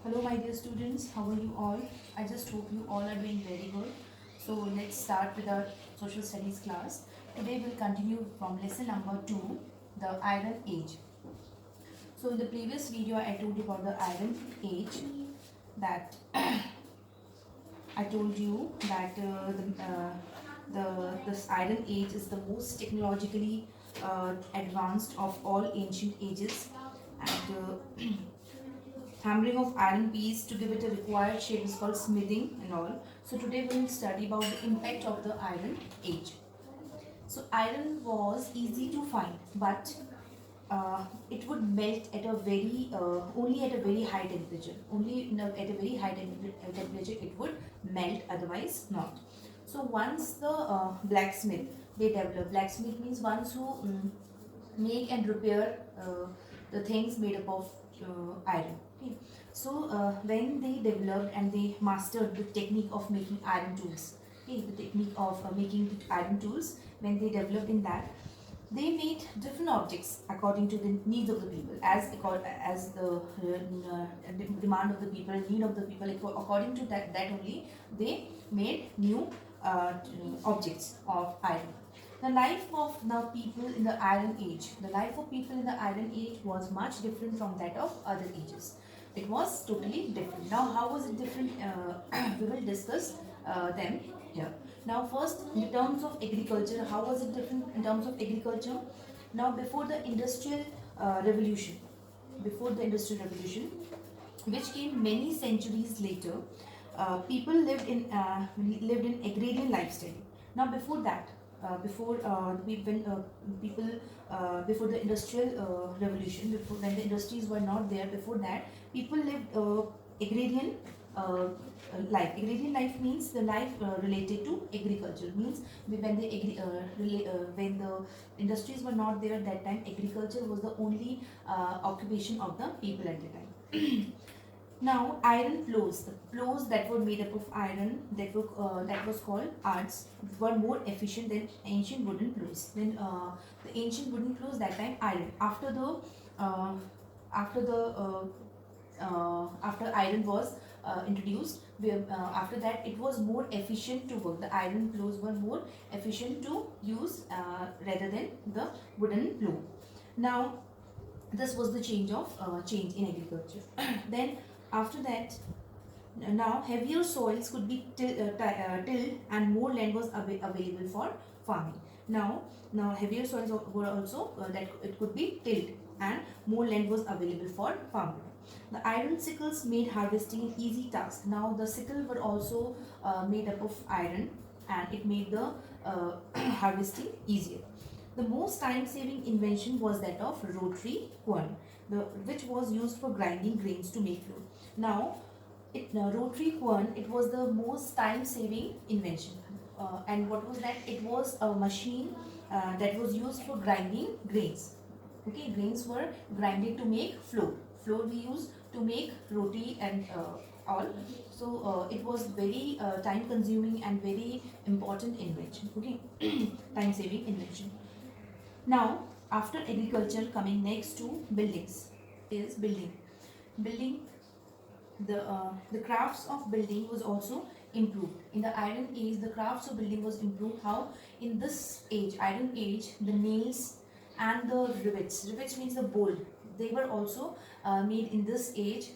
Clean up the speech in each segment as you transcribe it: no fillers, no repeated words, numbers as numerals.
Hello my dear students, how are you all? I just hope you all are doing very good. So let's start with our social studies class. Today we'll continue from lesson number 2, the Iron Age. So in the previous video I told you about the Iron Age, that I told you that this Iron Age is the most technologically advanced of all ancient ages, and hammering of iron piece to give it a required shape is called smithing and all. So today we will study about the impact of the Iron Age. So iron was easy to find, but it would melt at a very only at a very high temperature. Only at a very high temperature it would melt, otherwise not. So once the blacksmith, they develop, blacksmith means ones who make and repair the things made up of iron. Okay. So when they developed and they mastered the technique of making iron tools, okay, the technique of making iron tools, when they developed in that, they made different objects according to the needs of the people, as the demand of the people, need of the people. According to that only they made new objects of iron. The life of the people in the Iron Age, the life of people in the Iron Age was much different from that of other ages. It was totally different. Now, how was it different? We will discuss them here. Now, first, in terms of agriculture, how was it different in terms of agriculture? Now, before the Industrial Revolution, before the Industrial Revolution, which came many centuries later, people lived in agrarian lifestyle. Now, before that, before when people before the industrial revolution, before when the industries were not there, before that people lived agrarian life. Agrarian life means the life related to agriculture. Means when the industries were not there at that time, agriculture was the only occupation of the people at the time. Now, iron plows, the plows that were made up of iron, that was called arts, were more efficient than ancient wooden plows. Then the ancient wooden plows that time iron. Uh, after the after iron was introduced, after that it was more efficient to work. The iron plows were more efficient to use rather than the wooden plow. Now, this was the change in agriculture. Then after that, now heavier soils could be tilled and more land was available for farming. Now heavier soils were also that it could be tilled and more land was available for farming. The iron sickles made harvesting an easy task. Now the sickle were also made up of iron, and it made the harvesting easier. The most time-saving invention was that of rotary quern, which was used for grinding grains to make flour. Now, rotary quern, it was the most time-saving invention. And what was that? It was a machine that was used for grinding grains. Okay, grains were grinded to make flour. Flour we use to make roti and all. So it was very time-consuming and very important invention. Okay, time-saving invention. Now, after agriculture, coming next to buildings is building. Building, the crafts of building was also improved. In the Iron Age, the crafts of building was improved. How? In this age, Iron Age, the nails and the rivets. Rivets means the bolt. They were also made in this age.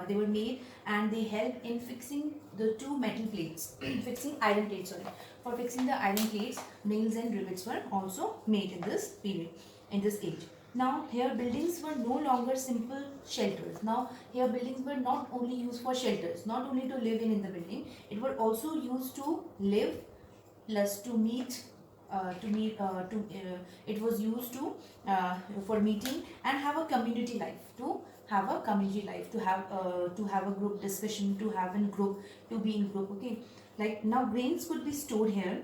They were made and they help in fixing the two metal plates, fixing iron plates. Sorry, for fixing the iron plates, nails and rivets were also made in this period, in this age. Now, here buildings were no longer simple shelters. Now, here buildings were not only used for shelters, not only to live in the building, it were also used to live plus to meet. It was used to for meeting and have a community life. To have a community life, to have a group discussion, to have a group, to be in group. Okay, like now grains could be stored here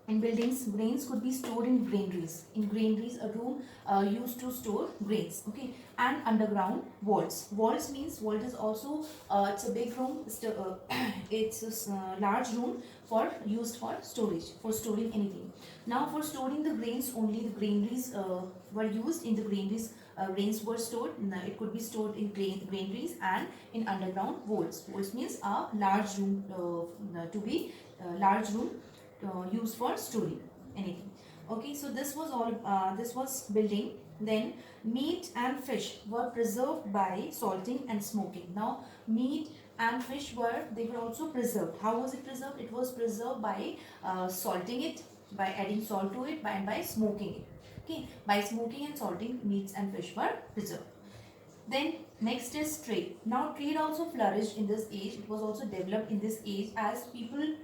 In buildings, grains could be stored in granaries. In granaries, a room used to store grains. Okay, and underground vaults. Vaults means vault is also it's a big room. It's a large room for used for storage, for storing anything. Now, for storing the grains, only the granaries were used. In the granaries, grains were stored. Now, it could be stored in granaries and in underground vaults. Vaults means a large room large room used for storing anything. Okay, so this was all. This was building. Then meat and fish were preserved by salting and smoking. Now meat and fish were also preserved. How was it preserved? It was preserved by salting it, by adding salt to it, by smoking it. Okay, by smoking and salting, meats and fish were preserved. Then next is trade. Now trade also flourished in this age. It was also developed in this age, as people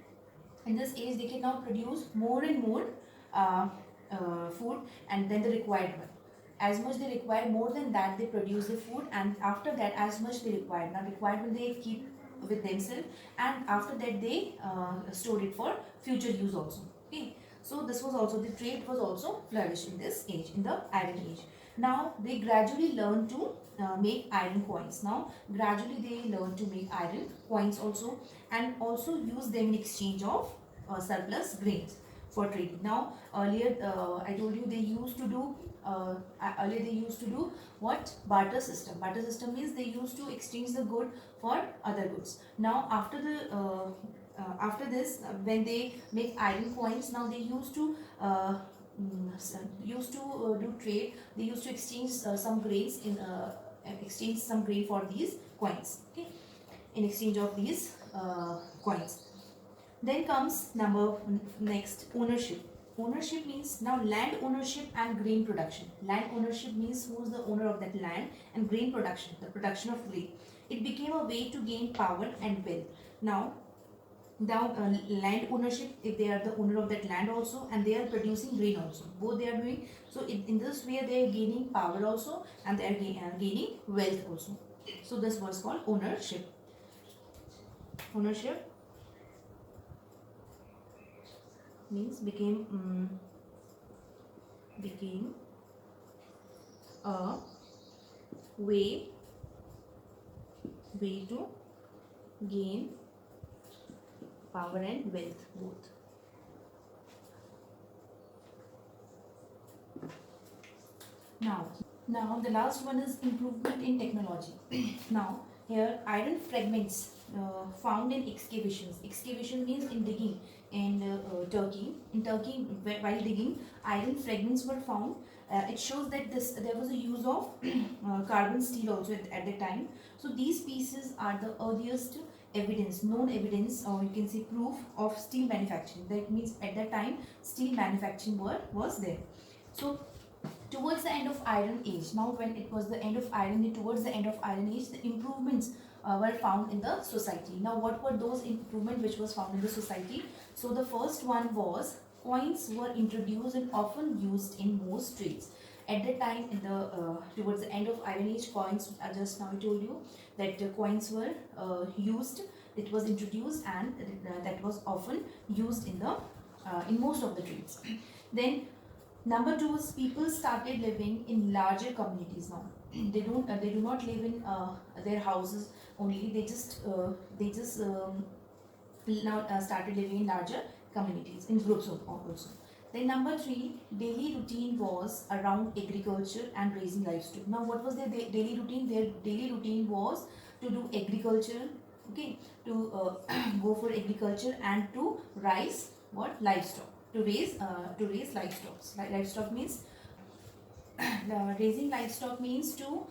in this age they can now produce more and more uh, food and then the required one. As much they require, more than that they produce the food, and after that as much they require. Now required one they keep with themselves, and after that they store it for future use also. Okay, so this was also, the trade was also flourished in this age, in the iron age. Now they gradually learn to make iron coins. Now gradually they learn to make iron coins also, and also use them in exchange of surplus grains for trading. Now earlier I told you they used to do what? Barter system. Barter system means they used to exchange the good for other goods. Now after this, when they make iron coins, now they used to do trade. They used to exchange some grains in exchange some grain for these coins. Okay, in exchange of these coins. Then comes next, ownership. Ownership means now land ownership and grain production. Land ownership means who is the owner of that land, and grain production, the production of grain. It became a way to gain power and wealth. Now land ownership, if they are the owner of that land also, and they are producing grain also, both they are doing. So in this way they are gaining power also, and they are gaining wealth also. So this was called ownership. Ownership means became a way to gain power and wealth both. Now the last one is improvement in technology. Now here iron fragments found in excavations. Excavation means in digging in Turkey. In Turkey, while digging, iron fragments were found. It shows that there was a use of carbon steel also at the time. So these pieces are the earliest evidence, known evidence, or you can say proof of steel manufacturing. That means at that time steel manufacturing was there. So towards the end of iron age, now when it was the end of iron age, towards the end of iron age, the improvements were found in the society. Now what were those improvements which was found in the society? So the first one was coins were introduced and often used in most trades. At the time, in the towards the end of iron age, coins, just now I told you that coins were used, it was introduced, and that was often used in most of the trades. Then number two is people started living in larger communities now. They do not live in their houses only. They just now started living in larger communities, in groups also. Then number three, daily routine was around agriculture and raising livestock. Now what was their daily routine? Their daily routine was to do agriculture, okay, to go for agriculture and to raise what? Livestock. To raise livestock. Livestock means raising livestock means to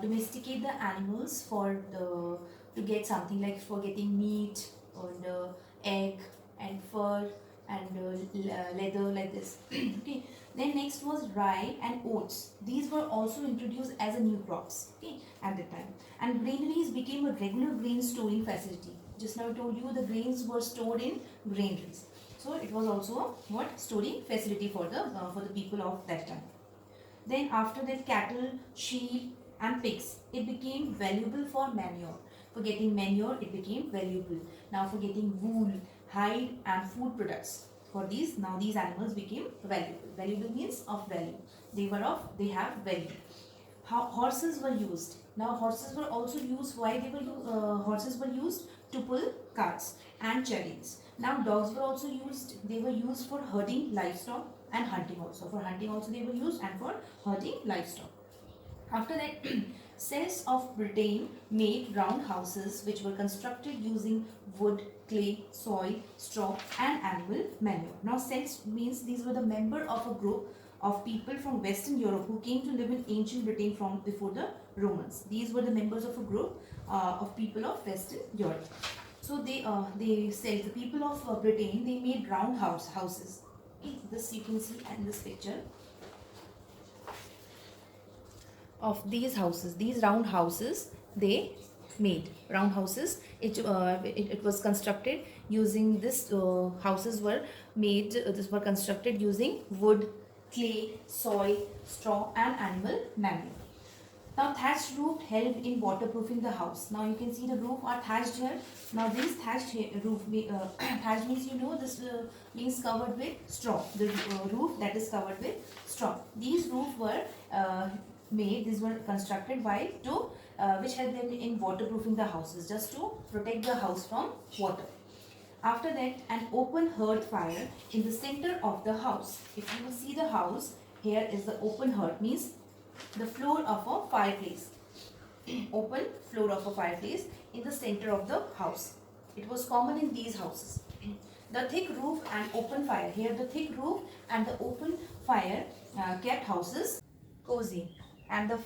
domesticate the animals to get something, like for getting meat and egg and fur and leather, like this. Okay. Then next was rye and oats. These were also introduced as a new crops, okay, at the time. And granaries became a regular grain storing facility. Just now I told you the grains were stored in granaries. So it was also a storing facility for the people of that time. Then after that, cattle, sheep and pigs, it became valuable for manure. For getting manure, it became valuable. Now for getting wool, hide and food products. For these, now these animals became valuable. Valuable means of value. They have value. How horses were used. Now horses were also used. Why they were horses were used? To pull carts and chariots. Now dogs were also used. They were used for herding livestock and hunting also. For hunting also they were used, and for herding livestock. After that, Celts of Britain made round houses which were constructed using wood, clay, soil, straw and animal manure. Now Celts means these were the member of a group of people from Western Europe who came to live in ancient Britain from before the Romans. These were the members of a group of people of Western Europe. So they said the people of Britain, they made round houses. Okay, this you can see in this picture of these houses. These round houses they made. Round houses. It was constructed using this. Houses were made. This were constructed using wood, clay, soil, straw, and animal manure. Now thatched roof helped in waterproofing the house. Now you can see the roof are thatched here. Now this thatched roof, thatched means you know this means covered with straw. The roof that is covered with straw. These roofs were these were constructed by to which helped them in waterproofing the houses, just to protect the house from water. After that, an open hearth fire in the center of the house. If you will see the house, here is the open hearth, means the floor of a fireplace. Open floor of a fireplace in the center of the house. It was common in these houses. The thick roof and open fire. Here the thick roof and the open fire kept houses cozy. And the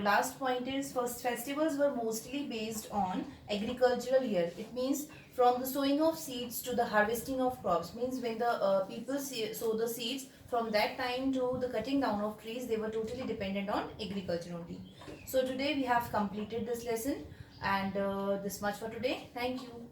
last point is, first festivals were mostly based on agricultural year. It means from the sowing of seeds to the harvesting of crops. Means when the people sow the seeds, from that time to the cutting down of trees, they were totally dependent on agriculture only. So today we have completed this lesson, and this much for today. Thank you.